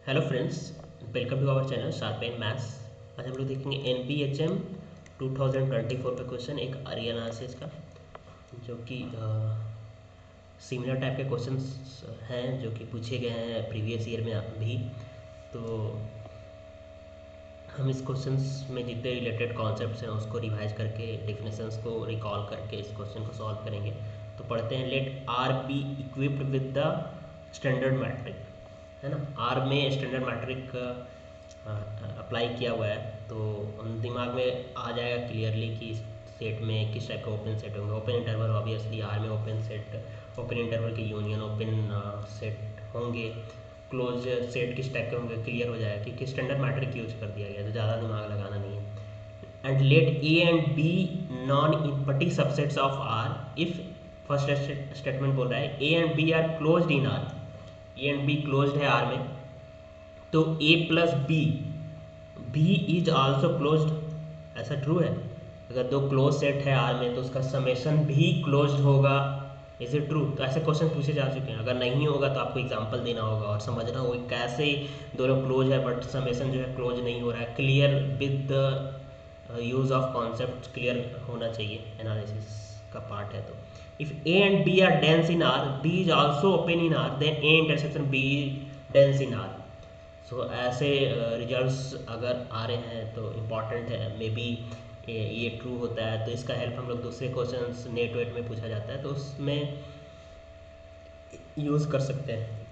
Hello friends, welcome to our channel sharp and maths. आज हम लोग देखेंगे NBHM 2024 पे क्वेश्चन, एक आर्यन एनालिसिस का, जो कि सिमिलर टाइप के क्वेश्चंस हैं जो कि पूछे गए हैं प्रीवियस ईयर में भी। तो हम इस क्वेश्चंस में जितने रिलेटेड कॉन्सेप्ट्स हैं उसको रिवाइज करके, डेफिनेशंस को रिकॉल करके इस क्वेश्चन को सॉल्व करेंगे। तो पढ़ते हैं। Let R be equipped with the standard metric, है ना। आर में स्टैंडर्ड मैट्रिक अप्लाई किया हुआ है, तो हम दिमाग में आ जाएगा क्लियरली कि सेट में किस टाइप का ओपन सेट होंगे। ओपन इंटरवल ऑब्वियसली आर में ओपन सेट, ओपन इंटरवल के यूनियन ओपन सेट होंगे। क्लोज सेट किस टाइप के होंगे क्लियर हो जाएगा, क्योंकि स्टैंडर्ड मैट्रिक यूज कर दिया गया तो ज़्यादा दिमाग लगाना नहीं है। And let A and B non empty subsets of R if, first statement बोल रहा है A and B are closed in R, A and B closed है आर में, तो A plus B, B is also closed, ऐसा true है। अगर दो क्लोज सेट है आर में तो उसका समेशन भी क्लोज्ड होगा, इज इट ट्रू। तो ऐसे क्वेश्चन पूछे जा चुके हैं। अगर नहीं होगा तो आपको एग्जांपल देना होगा और समझना होगा कैसे दोनों क्लोज है बट समेशन जो है क्लोज नहीं हो रहा है। Clear with the use of concept clear होना चाहिए, एनालिसिस का पार्ट है। तो if A and B are dense in R, B is also open in R, then A intersection B dense in R. So ऐसे results अगर आ रहे हैं तो इम्पॉर्टेंट है, मे बी ये ट्रू होता है। तो इसका हेल्प हम लोग दूसरे क्वेश्चंस नेट वेट में पूछा जाता है तो उसमें यूज़ कर सकते हैं।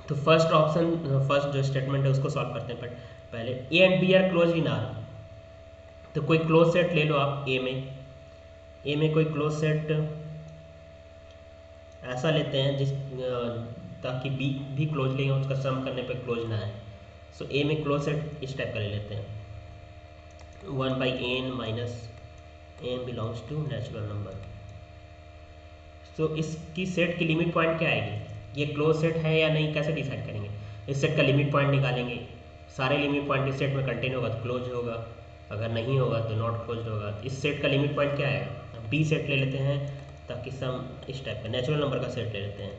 तो फर्स्ट ऑप्शन, फर्स्ट जो स्टेटमेंट है उसको सॉल्व करते हैं। बट पहले A and B are close in R, तो कोई क्लोज सेट ले लो आप। ए में कोई क्लोज सेट ऐसा लेते हैं जिस ताकि बी भी क्लोज लेंगे, उसका सम करने पर क्लोज ना आए। सो ए में क्लोज सेट इस टाइप का ले लेते हैं, 1/n minus n belongs to natural number. तो इसकी सेट की लिमिट पॉइंट क्या आएगी, ये क्लोज सेट है या नहीं कैसे डिसाइड करेंगे। इस सेट का लिमिट पॉइंट निकालेंगे, सारे लिमिट पॉइंट इस सेट में कंटेन होगा तो क्लोज होगा, अगर नहीं होगा तो नॉट क्लोज होगा। इस सेट का लिमिट पॉइंट क्या आएगा। बी सेट ले लेते हैं ताकि सम इस टाइप का नेचुरल नंबर का सेट ले लेते हैं,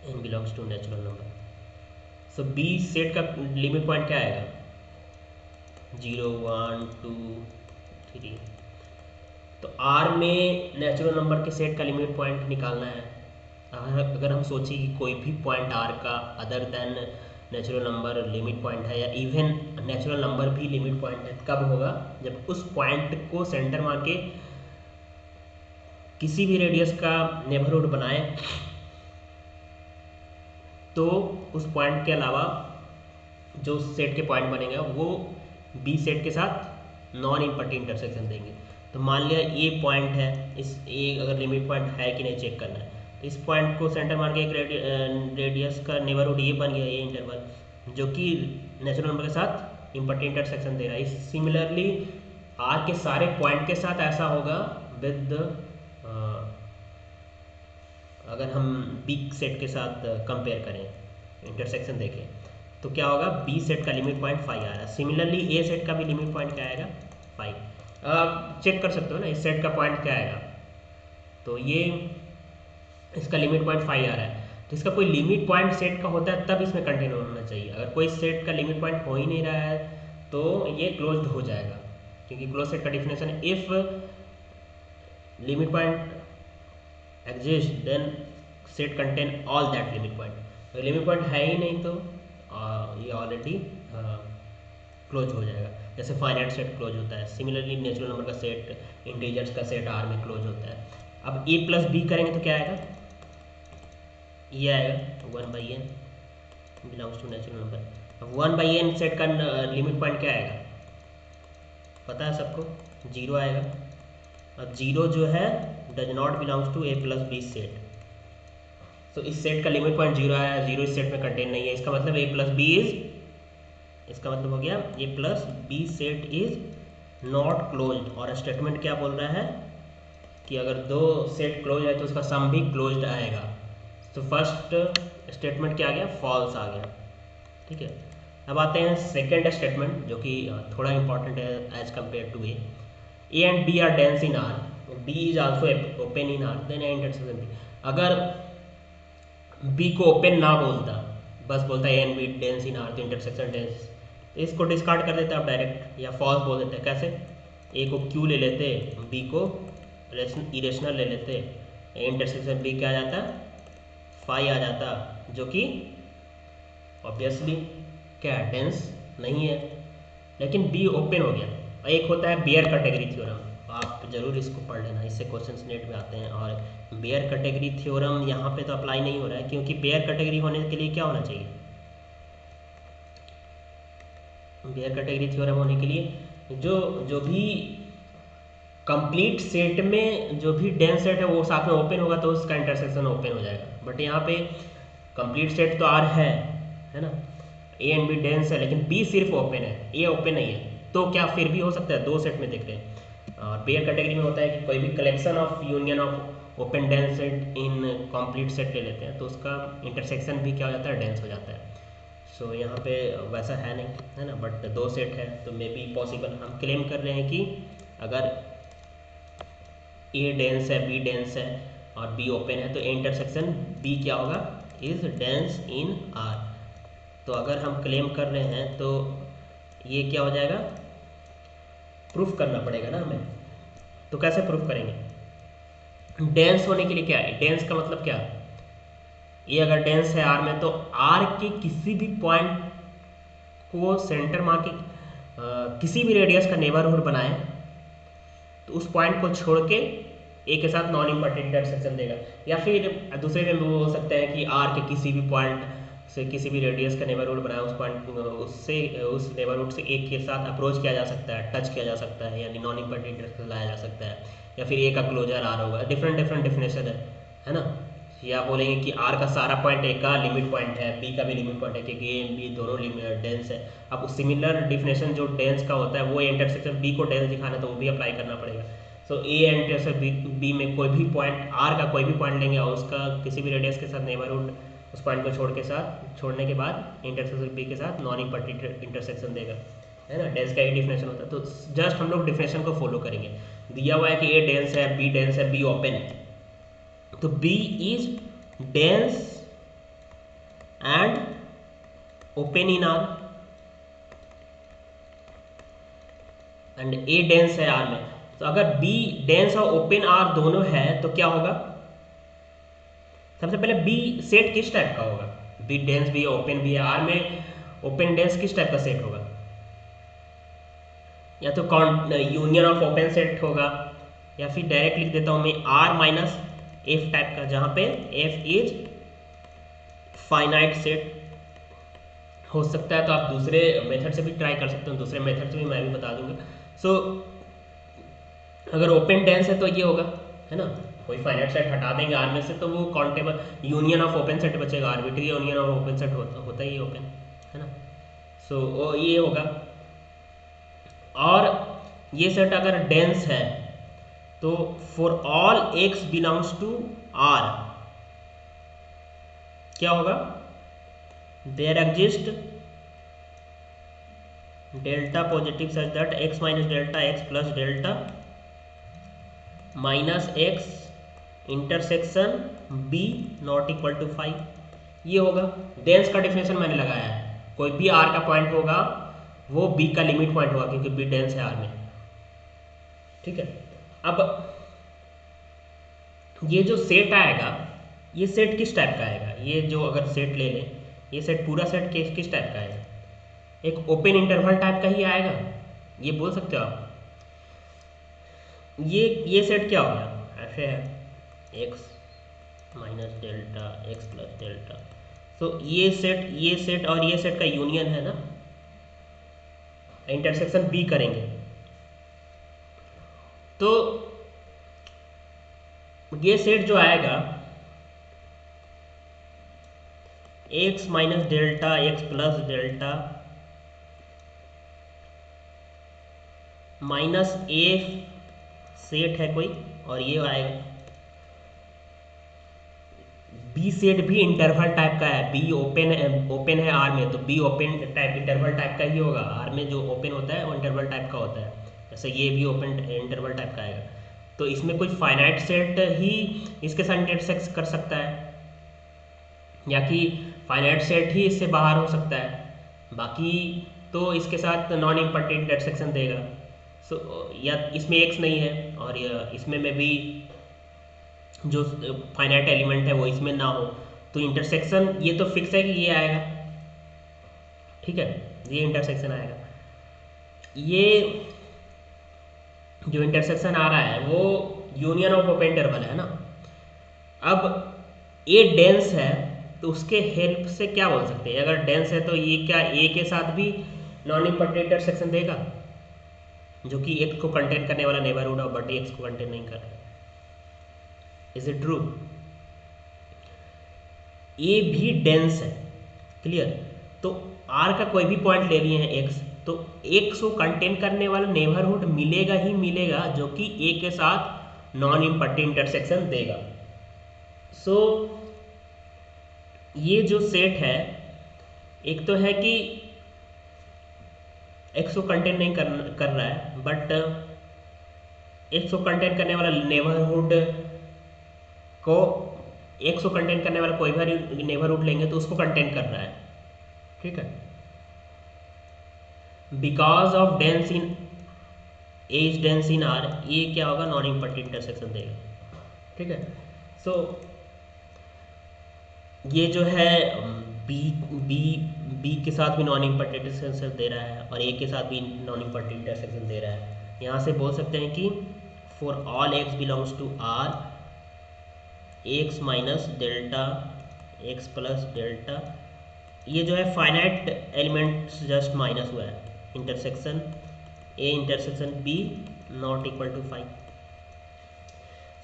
n belongs to natural number. So B set का लिमिट पॉइंट क्या आएगा, 0 1 2 3। तो आर में नेचुरल नंबर के सेट का लिमिट पॉइंट निकालना है। अगर हम सोचें कि कोई भी पॉइंट आर का other than natural number limit point है, या इवन नेचुरल नंबर भी लिमिट पॉइंट है, कब होगा जब उस पॉइंट को सेंटर मान के किसी भी रेडियस का नेबरहुड बनाए, तो उस पॉइंट के अलावा जो सेट के पॉइंट बनेगा वो बी सेट के साथ नॉन इम्पटी इंटरसेक्शन देंगे। तो मान लिया ए पॉइंट है, इस ए अगर लिमिट पॉइंट है कि नहीं चेक करना है, तो इस पॉइंट को सेंटर मान के एक रेडियस का नेबरहुड ये बन गया, ये इंटरवल जो कि नेचुरल नंबर के साथ इम्पटी इंटरसेक्शन दे रहा है। सिमिलरली आर के सारे पॉइंट के साथ ऐसा होगा विद, अगर हम बी सेट के साथ कंपेयर करें, इंटरसेक्शन देखें, तो क्या होगा, बी सेट का लिमिट पॉइंट 5 आ रहा है। सिमिलरली ए सेट का भी लिमिट पॉइंट क्या आएगा, 5। आप चेक कर सकते हो ना इस सेट का पॉइंट क्या आएगा, तो ये इसका लिमिट पॉइंट 5 आ रहा है। तो इसका कोई लिमिट पॉइंट सेट का होता है तब इसमें कंटेन होना चाहिए। अगर कोई सेट का लिमिट पॉइंट हो ही नहीं रहा है तो ये क्लोज्ड हो जाएगा, क्योंकि क्लोज सेट का डिफिनेशन है if limit point exist then set contain all that limit point. तो लिमिट पॉइंट है ही नहीं तो ये ऑलरेडी क्लोज हो जाएगा, जैसे फाइनाइट सेट क्लोज होता है। सिमिलरली नेचुरल नंबर का सेट, इंटीजर्स का सेट आर में क्लोज होता है। अब ए प्लस बी करेंगे तो क्या आएगा, ये आएगा 1/n belongs to natural number. अब 1/n सेट का लिमिट पॉइंट क्या आएगा, पता है सबको, 0 आएगा। अब 0 जो है does not belongs to A plus B set, तो इस सेट का लिमिट पॉइंट 0 आया, 0 इस सेट में कंटेन नहीं है, इसका मतलब ए प्लस बी इज, इसका मतलब हो गया A plus B set is not closed. और स्टेटमेंट क्या बोल रहा है कि अगर दो सेट क्लोज है तो उसका सम भी क्लोज्ड आएगा। तो फर्स्ट स्टेटमेंट क्या आ गया, फॉल्स आ गया, ठीक है। अब आते हैं सेकेंड स्टेटमेंट जो कि थोड़ा इंपॉर्टेंट है as compare to A and B are dense in R, B is also open in R, then A intersection B. अगर बी को ओपन ना बोलता बस बोलता है A and B dense in R, तो इंटरसेक्शन डेंस, तो इसको डिस्कार्ड कर देते हैं आप डायरेक्ट, या फॉल्स बोल देते हैं। कैसे? ए को क्यू ले लेते, बी को इरेशनल ले लेते, इंटरसेक्शन बी क्या आ जाता, फाई आ जाता, जो कि ऑब्वियसली क्या डेंस नहीं है, लेकिन बी ओपन हो गया। और एक होता है बेयर कैटेगरी थ्योरम, आप जरूर इसको पढ़ लेना, इससे क्वेश्चंस नेट में आते हैं। और बेयर कैटेगरी थ्योरम यहाँ पे तो अप्लाई नहीं हो रहा है, क्योंकि बेयर कैटेगरी होने के लिए क्या होना चाहिए, बेयर कैटेगरी थ्योरम होने के लिए जो भी कंप्लीट सेट में जो भी डेंस सेट है वो साथ में ओपन होगा, तो उसका इंटरसेक्शन ओपन हो जाएगा। बट यहाँ पे कंप्लीट सेट तो आर है ना, ए एंड बी डेंस है, लेकिन बी सिर्फ ओपन है, ए ओपन नहीं है, तो क्या फिर भी हो सकता है, दो सेट में देख रहे हैं। और बेयर कैटेगरी में होता है कि कोई भी collection of union of open dense set in complete set ले लेते हैं, तो उसका इंटरसेक्शन भी क्या हो जाता है, डेंस हो जाता है। सो यहाँ पे वैसा है नहीं, है ना, बट दो सेट है तो मे बी पॉसिबल। हम क्लेम कर रहे हैं कि अगर ए डेंस है, बी डेंस है और बी ओपन है, तो ए इंटरसेक्शन बी क्या होगा, इज डेंस इन आर। तो अगर हम क्लेम कर रहे हैं तो ये क्या हो जाएगा, प्रूफ करना पड़ेगा ना हमें। तो कैसे प्रूफ करेंगे? डेंस होने के लिए क्या है, डेंस का मतलब क्या, ये अगर डेंस है आर में, तो आर के किसी भी पॉइंट को सेंटर मान के किसी भी रेडियस का नेबरहुड बनाए, तो उस पॉइंट को छोड़ के ए के साथ नॉन इम्पर्टेंट इंटरसेक्शन देगा। या फिर दूसरे में वो हो सकता है कि आर के किसी भी पॉइंट से किसी भी रेडियस का नेबरहुड बनाया, उस पॉइंट उससे उस नेबरहुड से ए के साथ अप्रोच किया जा सकता है, टच किया जा सकता है, यानी नॉन इम्पर्टेंट इंटरसेक्शन लाया जा सकता है। या फिर ए का क्लोजर आर होगा, डिफरेंट डिफरेंट डेफिनेशन है ना। या बोलेंगे कि आर का सारा पॉइंट ए का लिमिट पॉइंट है, बी का भी लिमिट पॉइंट है, क्योंकि ए बी दोनों डेंस है। अब सिमिलर डिफिनेशन जो डेंस का होता है, वो इंटरसेक्शन बी को डेंस दिखाना, तो वो भी अप्लाई करना पड़ेगा। सो ए इंटरसेक्शन बी में कोई भी पॉइंट, आर का कोई भी पॉइंट लेंगे और उसका किसी भी रेडियस के साथ नेबरहुड उस पॉइंट को छोड़ने के बाद इंटरसेक्शन बी के साथ नॉन इम्पर्टेंट इंटरसेक्शन देगा, है ना। डेंस का एक डिफिनेशन होता है, तो जस्ट हम लोग डिफिनेशन को फॉलो करेंगे। दिया हुआ है कि ए डेंस है, बी डेंस है, बी ओपन है, तो B is dense and open in R and A dense है R में। तो अगर B dense और open R दोनों है तो क्या होगा, सबसे पहले B सेट किस टाइप का होगा, B dense भी है, open भी है, R में open dense किस टाइप का सेट होगा, या तो यूनियन ऑफ ओपन सेट होगा, या फिर डायरेक्ट लिख देता हूं मैं R माइनस एफ टाइप का, जहां पे एफ इज फाइनाइट सेट हो सकता है। तो आप दूसरे मेथड से भी ट्राई कर सकते हो, दूसरे मेथड से भी मैं भी बता दूंगा। सो अगर ओपन डेंस है तो ये होगा, है ना, कोई फाइनाइट सेट हटा देंगे आर में से, तो वो countable union of open set बचेगा, arbitrary union of open set होता ही ओपन, है ना। सो ये होगा। और ये सेट अगर डेंस है तो for all x belongs to R क्या होगा, there exist delta positive such that x minus delta x plus delta minus x intersection b not equal to 5। ये होगा डेंस का डिफिनेशन मैंने लगाया है, कोई भी R का पॉइंट होगा वो B का लिमिट पॉइंट होगा, क्योंकि B डेंस है R में, ठीक है। अब ये जो सेट आएगा, ये सेट किस टाइप का आएगा, ये जो अगर सेट ले लें, ये सेट पूरा सेट किस टाइप का आएगा, एक ओपन इंटरवल टाइप का ही आएगा, ये बोल सकते हो आप। ये सेट क्या हो गया, ऐसे है x minus delta x plus delta, तो ये सेट और ये सेट का यूनियन है ना, इंटरसेक्शन B करेंगे तो ये सेट जो आएगा x minus delta x plus delta minus A set है कोई, और ये आएगा बी सेट भी इंटरवल टाइप का है, बी ओपन है आर में, तो B open type interval type का ही होगा, आर में जो ओपन होता है वो इंटरवल टाइप का होता है, जैसे ये भी ओपन इंटरवल टाइप का आएगा। तो इसमें कोई फाइनाइट सेट ही इसके साथ इंटरसेक्ट कर सकता है, या कि फाइनाइट सेट ही इससे बाहर हो सकता है, बाकी तो इसके साथ नॉन इम्पर्टेंट इंटरसेक्शन देगा। सो या इसमें एक्स नहीं है और इसमें में भी जो फाइनाइट एलिमेंट है वो इसमें ना हो, तो इंटरसेक्शन ये तो फिक्स है कि ये आएगा, ठीक है, ये इंटरसेक्शन आएगा। ये जो इंटरसेक्शन आ रहा है वो यूनियन ऑफ ओपन इंटरवल है ना। अब ए डेंस है तो उसके हेल्प से क्या बोल सकते हैं, अगर डेंस है तो ये क्या ए के साथ भी नॉन इम्पर्टेंट इंटरसेक्शन देगा, जो कि एक्स को कंटेन करने वाला नेबरहुड है बट एक्स को कंटेन नहीं कर रहा है। Is it true? ए भी डेंस है, क्लियर। तो आर का कोई भी पॉइंट ले लिए हैं एक्स, तो एक्स को कंटेन करने वाला नेबरहुड मिलेगा ही मिलेगा जो कि ए के साथ नॉन इम्पर्टेंट इंटरसेक्शन देगा। सो ये जो सेट है, एक तो है कि एक्स को कंटेन नहीं कर रहा है, बट एक्स को कंटेन करने वाला नेबरहुड को, एक्स को कंटेन करने वाला कोई भी नेबरहुड लेंगे तो उसको कंटेन कर रहा है, ठीक है। Because of dense in A is dense in are, ये क्या होगा, नॉन इम्पर्टेंट इंटरसेक्शन देगा, ठीक है। सो ये जो है बी बी बी के साथ भी नॉन इम्पर्टेंट इंटरसेक्शन दे रहा है और ए के साथ भी नॉन इम्पर्टेंट इंटरसेक्शन दे रहा है। यहाँ से बोल सकते हैं कि for all x belongs to R, x minus delta x plus delta, ये जो है फाइनाइट एलिमेंट्स जस्ट माइनस हुआ है, intersection A intersection B not equal to 5।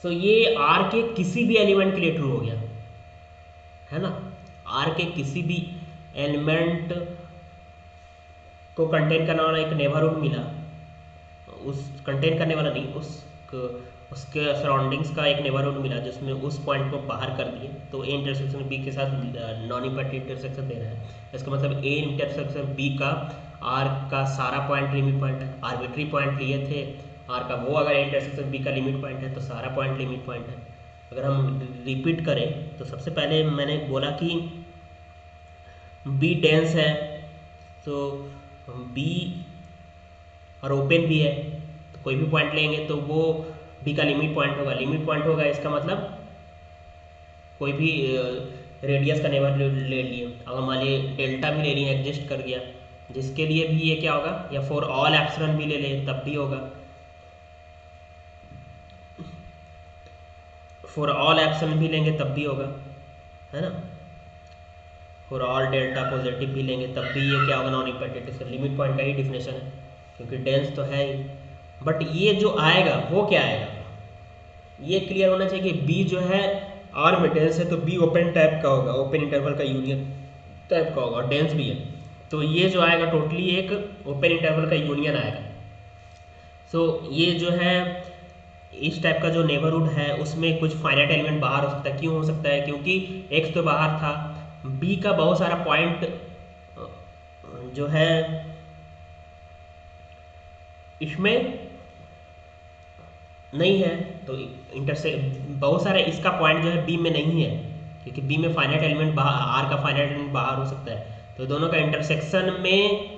So ये आर के किसी भी एलिमेंट के लिए ट्रू हो गया है ना। आर के किसी भी एलिमेंट को कंटेन करने वाला एक नेबरहुड मिला, उस कंटेन करने वाला नहीं, उसके सराउंडिंग्स का एक नेबरहुड मिला जिसमें उस पॉइंट को बाहर कर दिए, तो ए इंटरसेक्शन बी के साथ नॉन इम्पर्टेंट इंटरसेक्शन दे रहा है। इसका मतलब ए इंटरसेक्शन बी का आर का सारा पॉइंट लिमिट पॉइंट है। आर्बिट्री पॉइंट लिए थे आर का, वो अगर इंटरसेक्शन बी का लिमिट पॉइंट है तो सारा पॉइंट लिमिट पॉइंट है। अगर हम रिपीट करें तो सबसे पहले मैंने बोला कि बी डेंस है, तो बी और ओपन भी है, तो कोई भी पॉइंट लेंगे तो वो बी का लिमिट पॉइंट होगा। लिमिट पॉइंट होगा इसका मतलब कोई भी रेडियस का नेबर ले लिए, अगर मान लीजिए डेल्टा भी ले लिए, एग्जिस्ट कर गया, जिसके लिए भी ये क्या होगा, या फॉर ऑल एप्सिलॉन भी ले लें तब भी होगा, फॉर ऑल एप्सिलॉन भी लेंगे तब भी होगा, है ना। फॉर ऑल डेल्टा पॉजिटिव भी लेंगे तब भी ये क्या होगा, नॉन इम्पर्टेंट। इसका लिमिट पॉइंट का ही डिफिनेशन है, क्योंकि डेंस तो है ही। बट ये जो आएगा वो क्या आएगा, ये क्लियर होना चाहिए कि बी जो है आर में डेंस है तो बी ओपन टाइप का होगा, ओपन इंटरवल का यूनियन टाइप का होगा, और डेंस भी है, तो ये जो आएगा टोटली एक ओपन इंटरवल का यूनियन आएगा। सो ये जो है इस टाइप का जो नेबरहुड है उसमें कुछ फाइनाइट एलिमेंट बाहर हो सकता है। क्यों हो सकता है, क्योंकि एक्स तो बाहर था, बी का बहुत सारा पॉइंट जो है इसमें नहीं है, तो बहुत सारा इसका पॉइंट जो है बी में नहीं है, क्योंकि बी में फाइनाइट एलिमेंट बाहर, आर का फाइनाइट एलिमेंट बाहर हो सकता है, तो दोनों का इंटरसेक्शन में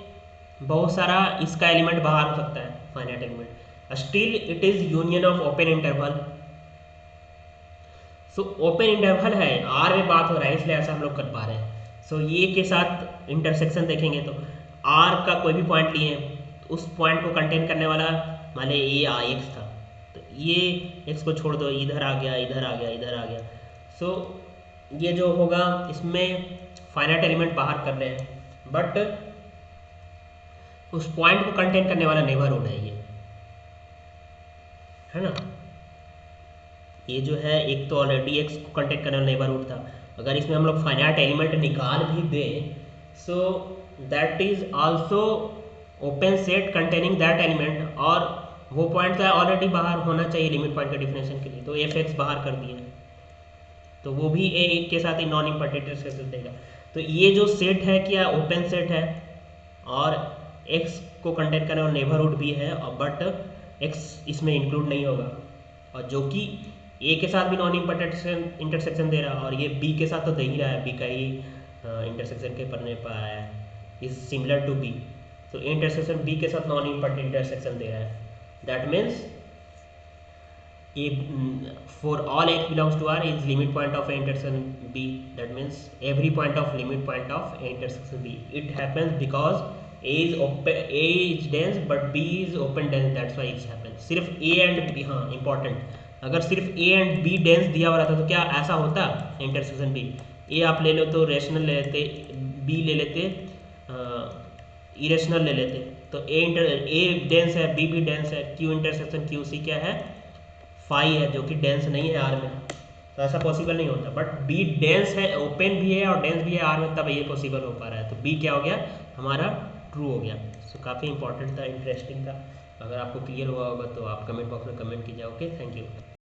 बहुत सारा इसका एलिमेंट बाहर हो सकता है, finite element. Still it is union of open interval. So open interval है, आर में बात हो रहा है इसलिए ऐसा हम लोग कर पा रहे हैं। सो ये के साथ इंटरसेक्शन देखेंगे तो आर का कोई भी पॉइंट लिए, तो उस पॉइंट को कंटेन करने वाला मान लीजिए ये आई एक्स था, तो ये एक्स को छोड़ दो, इधर आ गया, इधर आ गया, इधर आ गया। सो ये जो होगा इसमें फाइनाइट एलिमेंट बाहर कर रहे हैं, बट उस पॉइंट को कंटेन करने वाला नेबरहुड है ये, है ना। ये जो है एक तो ऑलरेडी एक्स को कंटेन करने वाला नेबरहुड था, अगर इसमें हम लोग फाइनाइट एलिमेंट निकाल भी दें, so that is also open set containing that element, और वो पॉइंट तो ऑलरेडी बाहर होना चाहिए लिमिट पॉइंट के डिफिनेशन के लिए, तो एफ एक्स बाहर कर दिया, तो वो भी ए के साथ ही नॉन इम्पर्टेंट सेट देगा। तो ये जो सेट है क्या ओपन सेट है, और एक्स को कंटेन करने वाला नेबरहुड भी है, और बट एक्स इसमें इंक्लूड नहीं होगा, और जो कि ए के साथ भी नॉन इम्पर्टेंट इंटरसेक्शन दे रहा है, और ये बी के साथ तो दे ही रहा है, बी का ही इंटरसेक्शन के पढ़ने पर आया है, इज सिमिलर टू बी। तो ए इंटरसेक्शन बी के साथ नॉन इम्पॉर्टेंट इंटरसेक्शन दे रहा है, that means A for all x belongs to R is limit point of A intersection B. That means every point of limit point of A intersection B. It happens because A is open, A is dense but B is open dense. That's why it happens. सिर्फ A and B, हाँ important, अगर सिर्फ A and B dense दिया हुआ रहता तो क्या ऐसा होता इंटरसेक्शन B? A आप ले लो तो रेशनल ले लेते, B ले लेते इरेशनल ले लेते, तो A डेंस है, B भी डेंस है, Q इंटरसेक्शन Q C क्या है, फाई है, जो कि डेंस नहीं है आर में, तो ऐसा पॉसिबल नहीं होता। बट बी डेंस है, ओपन भी है और डेंस भी है आर में, तब ये पॉसिबल हो पा रहा है। तो बी क्या हो गया हमारा, ट्रू हो गया। सो काफ़ी इंपॉर्टेंट था, इंटरेस्टिंग था। अगर आपको क्लियर हुआ होगा तो आप कमेंट बॉक्स में कमेंट कीजिए। Okay, thank you.